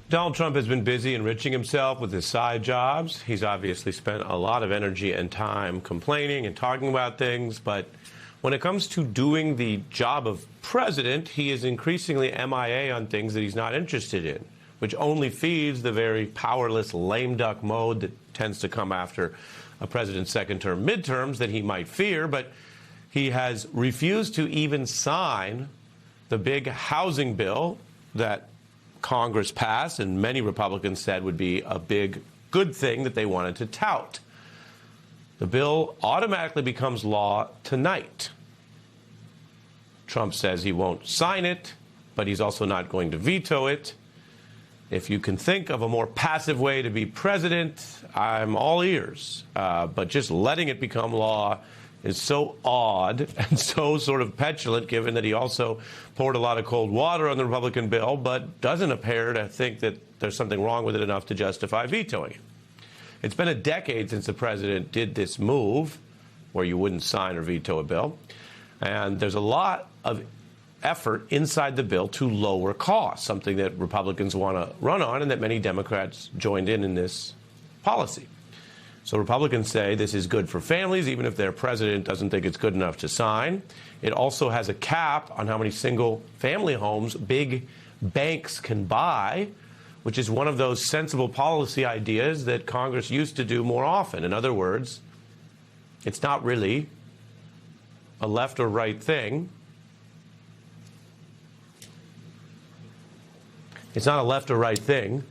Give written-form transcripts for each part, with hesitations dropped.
Donald Trump has been busy enriching himself with his side jobs. He's obviously spent a lot of energy and time complaining and talking about things, but when it comes to doing the job of president, he is increasingly MIA on things that he's not interested in, which only feeds the very powerless lame duck mode that tends to come after a president's second-term midterms that he might fear. But he has refused to even sign the big housing bill that Congress passed and many Republicans said would be a big good thing that they wanted to tout. The bill automatically becomes law tonight. Trump says he won't sign it, but he's also not going to veto it. If you can think of a more passive way to be president, I'm all ears. But just letting it become law is so odd and so sort of petulant, given that he also poured a lot of cold water on the Republican bill, but doesn't appear to think that there's something wrong with it enough to justify vetoing it. It's been a decade since the president did this move, where you wouldn't sign or veto a bill. And there's a lot of effort inside the bill to lower costs, something that Republicans want to run on and that many Democrats joined in this policy. So Republicans say this is good for families, even if their president doesn't think it's good enough to sign. It also has a cap on how many single-family homes big banks can buy, which is one of those sensible policy ideas that Congress used to do more often. In other words, it's not really a left or right thing. It's not a left or right thing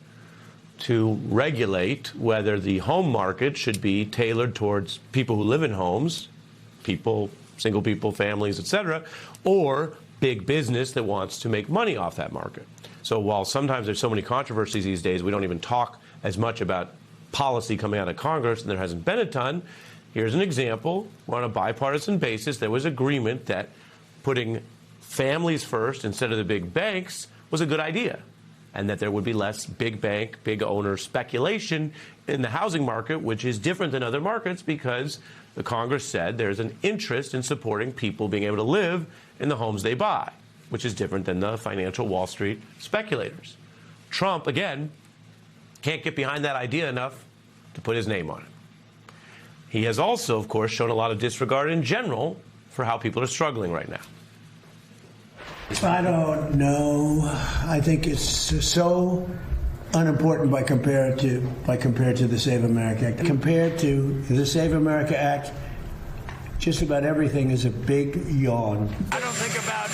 to regulate whether the home market should be tailored towards people who live in homes, people, single people, families, etc., or big business that wants to make money off that market. So while sometimes there's so many controversies these days, we don't even talk as much about policy coming out of Congress, and there hasn't been a ton. Here's an example. On a bipartisan basis, there was agreement that putting families first instead of the big banks was a good idea, and that there would be less big bank, big owner speculation in the housing market, which is different than other markets because the Congress said there's an interest in supporting people being able to live in the homes they buy, which is different than the financial Wall Street speculators. Trump, again, can't get behind that idea enough to put his name on it. He has also, of course, shown a lot of disregard in general for how people are struggling right now. I don't know. I think it's so unimportant by compared to the Save America Act. Compared to the Save America Act, just about everything is a big yawn. I don't think about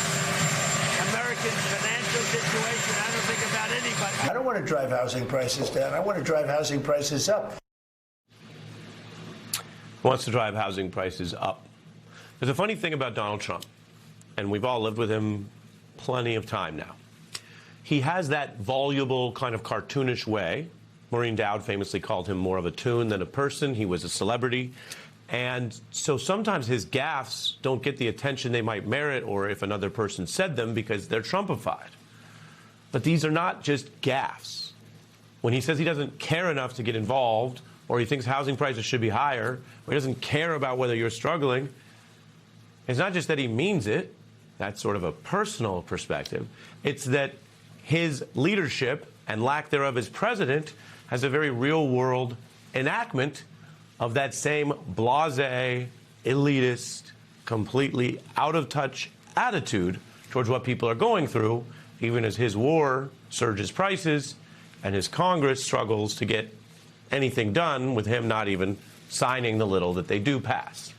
Americans' financial situation. I don't think about anybody. I don't want to drive housing prices down. I want to drive housing prices up. Wants to drive housing prices up. There's a funny thing about Donald Trump, and we've all lived with him plenty of time now. He has that voluble, kind of cartoonish way. Maureen Dowd famously called him more of a tune than a person. He was a celebrity. And so sometimes his gaffes don't get the attention they might merit, or if another person said them, because they're Trumpified. But these are not just gaffes. When he says he doesn't care enough to get involved, or he thinks housing prices should be higher, or he doesn't care about whether you're struggling, it's not just that he means it. That's sort of a personal perspective. It's that his leadership and lack thereof as president has a very real-world enactment of that same blasé, elitist, completely out-of-touch attitude towards what people are going through, even as his war surges prices and his Congress struggles to get anything done, with him not even signing the little that they do pass.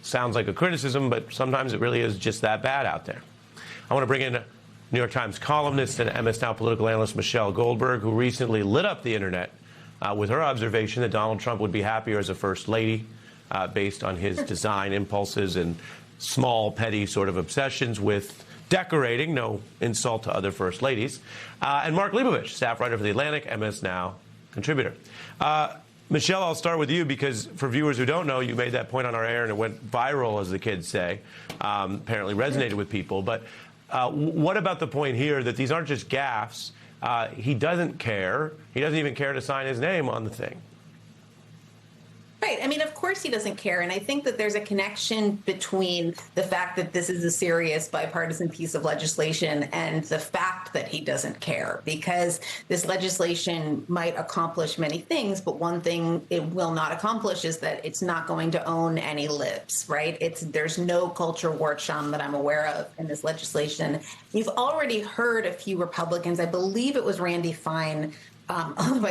Sounds like a criticism, but sometimes it really is just that bad out there. I want to bring in New York Times columnist and MS Now political analyst Michelle Goldberg, who recently lit up the internet with her observation that Donald Trump would be happier as a first lady based on his design impulses and small, petty sort of obsessions with decorating, no insult to other first ladies. And Mark Leibovich, staff writer for The Atlantic, MS Now contributor. Michelle, I'll start with you because for viewers who don't know, you made that point on our air and it went viral, as the kids say, apparently resonated with people. But what about the point here that these aren't just gaffes? He doesn't care. He doesn't even care to sign his name on the thing. Right. I mean, of course he doesn't care. And I think that there's a connection between the fact that this is a serious bipartisan piece of legislation and the fact that he doesn't care, because this legislation might accomplish many things, but one thing it will not accomplish is that it's not going to own any libs, right? There's no culture war chum that I'm aware of in this legislation. You've already heard a few Republicans, I believe it was Randy Fine, although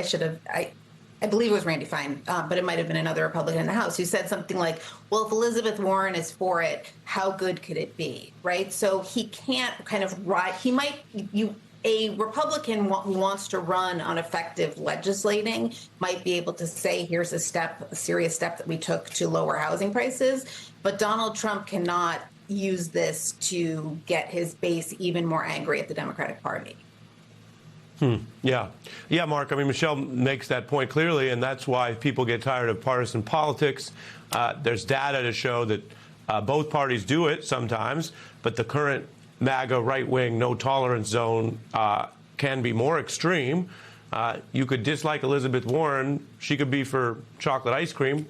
I believe it was Randy Fine, but it might have been another Republican in the House who said something like, well, if Elizabeth Warren is for it, how good could it be, right? So he can't kind of a Republican who wants to run on effective legislating might be able to say, here's a serious step that we took to lower housing prices. But Donald Trump cannot use this to get his base even more angry at the Democratic Party. Yeah, Mark. I mean, Michelle makes that point clearly, and that's why people get tired of partisan politics. There's data to show that both parties do it sometimes, but the current MAGA right-wing no-tolerance zone can be more extreme. You could dislike Elizabeth Warren. She could be for chocolate ice cream,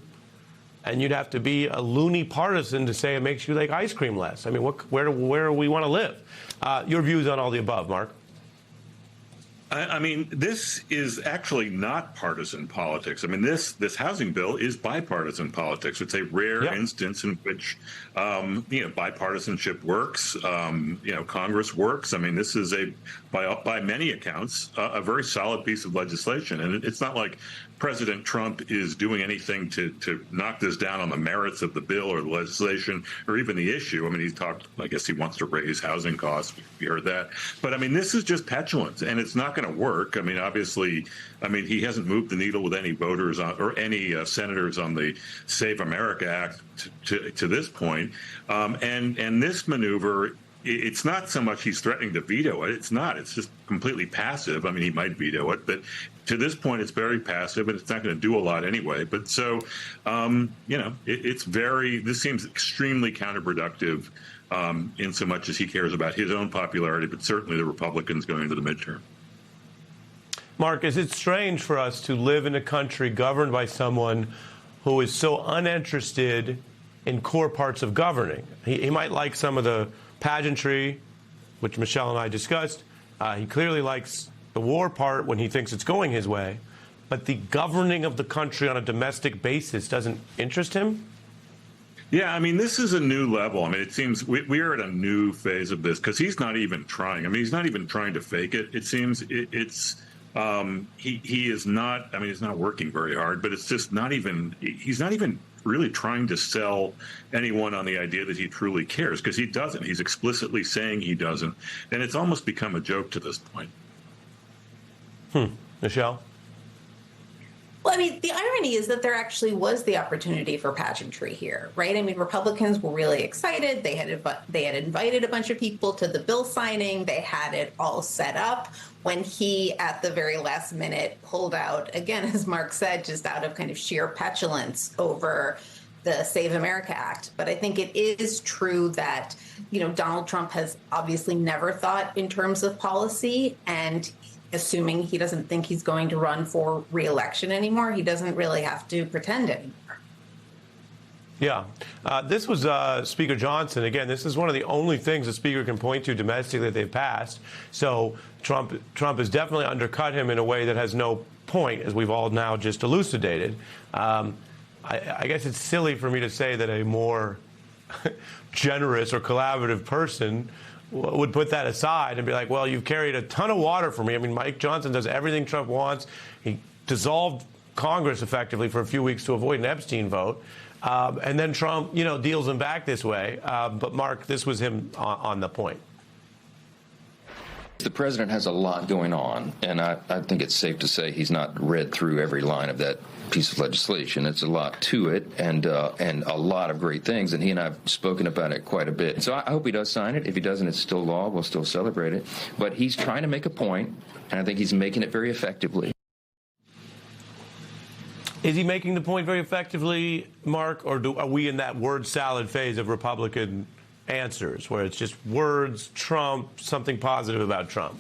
and you'd have to be a loony partisan to say it makes you like ice cream less. I mean, where do we want to live? Your views on all the above, Mark? I mean, this is actually not partisan politics. I mean, this housing bill is bipartisan politics. It's a rare instance in which, bipartisanship works. Congress works. I mean, this is by many accounts, a very solid piece of legislation. And it's not like President Trump is doing anything to knock this down on the merits of the bill or the legislation or even the issue. I mean, I guess he wants to raise housing costs. We heard that. But I mean, this is just petulance, and it's not going to work. I mean, obviously, he hasn't moved the needle with any voters or any senators on the Save America Act to this point. And this maneuver, it's not so much he's threatening to veto it. It's not. It's just completely passive. I mean, he might veto it, but to this point, it's very passive, and it's not going to do a lot anyway. But so, this seems extremely counterproductive in so much as he cares about his own popularity, but certainly the Republicans going into the midterm. Mark, is it strange for us to live in a country governed by someone who is so uninterested in core parts of governing? He might like some of the pageantry, which Michelle and I discussed. He clearly likes the war part when he thinks it's going his way. But the governing of the country on a domestic basis doesn't interest him? Yeah, I mean, this is a new level. I mean, it seems we are at a new phase of this because he's not even trying. I mean, he's not even trying to fake it. It seems he is not. I mean, he's not working very hard, but it's just not even. He's not even really trying to sell anyone on the idea that he truly cares, because he doesn't. He's explicitly saying he doesn't, and it's almost become a joke to this point. Michelle? Well, I mean, the irony is that there actually was the opportunity for pageantry here, right? I mean, Republicans were really excited. They had invited a bunch of people to the bill signing. They had it all set up when he, at the very last minute, pulled out, again, as Mark said, just out of kind of sheer petulance over the Save America Act. But I think it is true that, Donald Trump has obviously never thought in terms of policy, and assuming he doesn't think he's going to run for re-election anymore, he doesn't really have to pretend anymore. Yeah. This was Speaker Johnson. Again, this is one of the only things the Speaker can point to domestically that they've passed. So Trump has definitely undercut him in a way that has no point, as we've all now just elucidated. I guess it's silly for me to say that a more generous or collaborative person would put that aside and be like, well, you've carried a ton of water for me. I mean, Mike Johnson does everything Trump wants. He dissolved Congress effectively for a few weeks to avoid an Epstein vote. And then Trump, deals him back this way. But, Mark, this was him on the point. The president has a lot going on, and I think it's safe to say he's not read through every line of that piece of legislation. It's a lot to it, and a lot of great things, and he and I have spoken about it quite a bit. So I hope he does sign it. If he doesn't, it's still law. We'll still celebrate it. But he's trying to make a point, and I think he's making it very effectively. Is he making the point very effectively, Mark, or are we in that word salad phase of Republican answers where it's just words, Trump, something positive about Trump?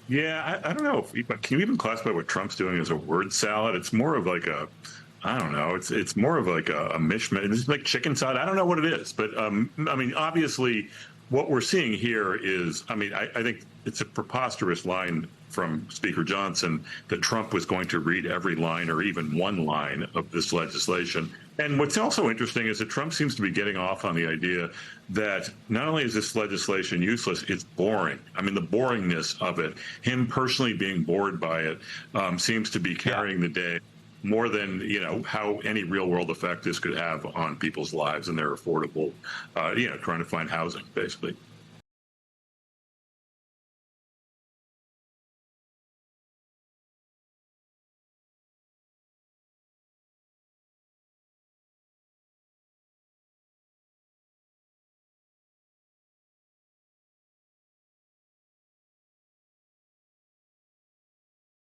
Yeah, I don't know. Can you even classify what Trump's doing as a word salad? It's more of like a I don't know. It's more of like a mishmash. It's like chicken side. I don't know what it is, but I mean, obviously, what we're seeing here is, I mean, I think it's a preposterous line from Speaker Johnson that Trump was going to read every line or even one line of this legislation. And what's also interesting is that Trump seems to be getting off on the idea that not only is this legislation useless, it's boring. I mean, the boringness of it, him personally being bored by it, seems to be carrying the day more than, you know, how any real world effect this could have on people's lives and their affordable, you know, trying to find housing, basically.